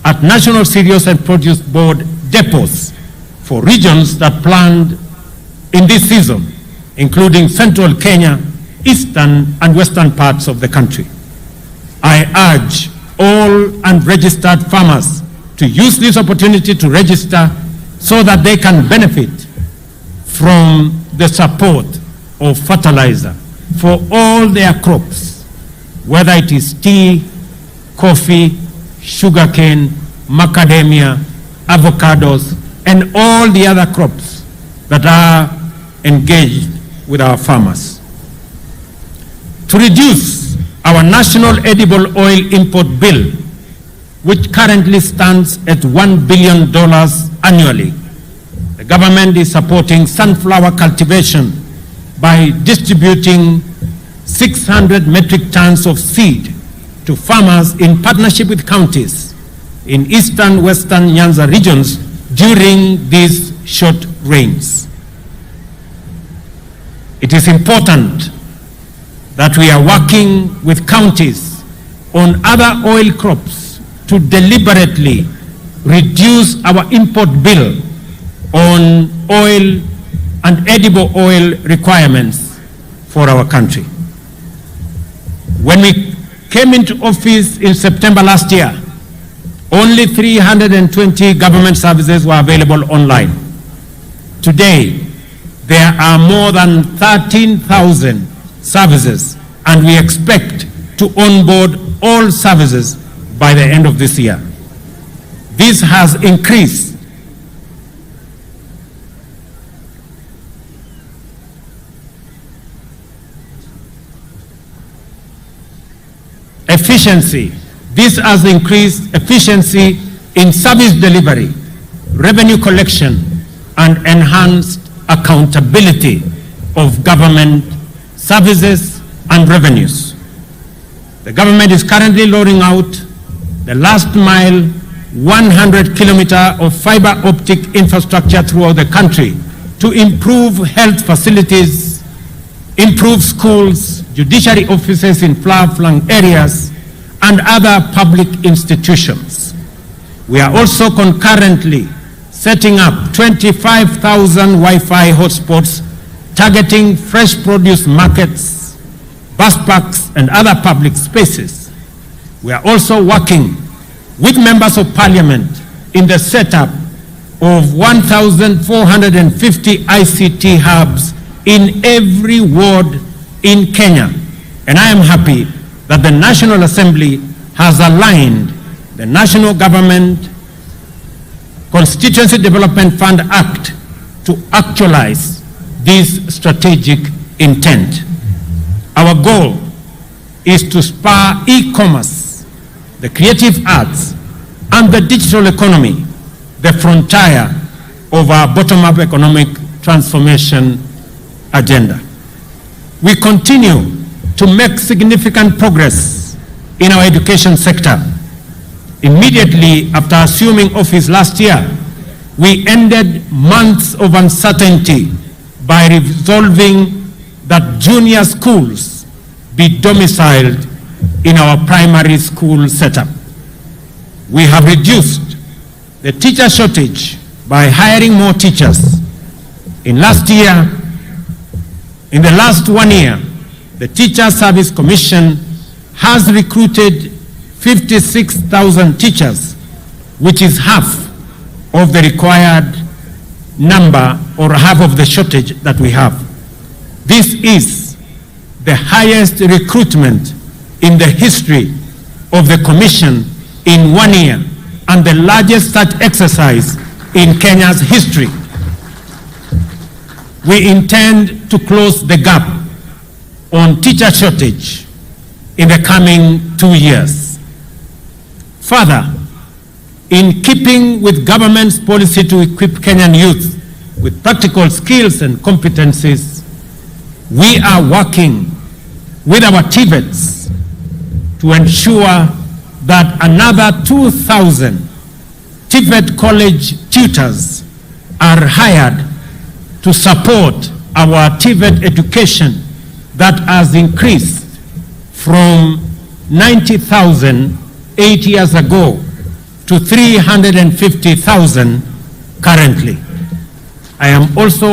at National Cereals and Produce Board depots for regions that planned in this season, including central Kenya, eastern and western parts of the country. I urge all unregistered farmers to use this opportunity to register so that they can benefit from the support of fertilizer for all their crops, whether it is tea, coffee, sugarcane, macadamia, avocados, and all the other crops that are engaged with our farmers. To reduce our national edible oil import bill, which currently stands at $1 billion annually, the government is supporting sunflower cultivation by distributing 600 metric tons of seed to farmers in partnership with counties in eastern, western Nyanza regions during these short rains. It is important that we are working with counties on other oil crops to deliberately reduce our import bill on oil and edible oil requirements for our country. When we came into office in September last year, only 320 government services were available online. Today, there are more than 13,000 services, and we expect to onboard all services by the end of this year. This has increased efficiency. This has increased efficiency in service delivery, revenue collection, and enhanced accountability of government services and revenues. The government is currently rolling out the last mile 100-kilometer of fiber optic infrastructure throughout the country to improve health facilities, improve schools, judiciary offices in far-flung areas, and other public institutions. We are also concurrently setting up 25,000 Wi-Fi hotspots targeting fresh produce markets, bus parks, and other public spaces. We are also working with members of parliament in the setup of 1,450 ICT hubs in every ward in Kenya. And I am happy that the National Assembly has aligned the National Government Constituency Development Fund Act to actualize this strategic intent. Our goal is to spur e-commerce, the creative arts, and the digital economy, the frontier of our bottom-up economic transformation agenda. We continue to make significant progress in our education sector. Immediately after assuming office last year, we ended months of uncertainty by resolving that junior schools be domiciled in our primary school setup. We have reduced the teacher shortage by hiring more teachers. In the last 1 year, the Teacher Service Commission has recruited 56,000 teachers, which is half of the required number or half of the shortage that we have. This is the highest recruitment in the history of the Commission in 1 year and the largest such exercise in Kenya's history. We intend to close the gap on teacher shortage in the coming 2 years. Further, in keeping with government's policy to equip Kenyan youth with practical skills and competencies, we are working with our TVETs to ensure that another 2,000 TVET college tutors are hired to support our TVET education that has increased from 90,000 8 years ago to 350,000 currently. I am also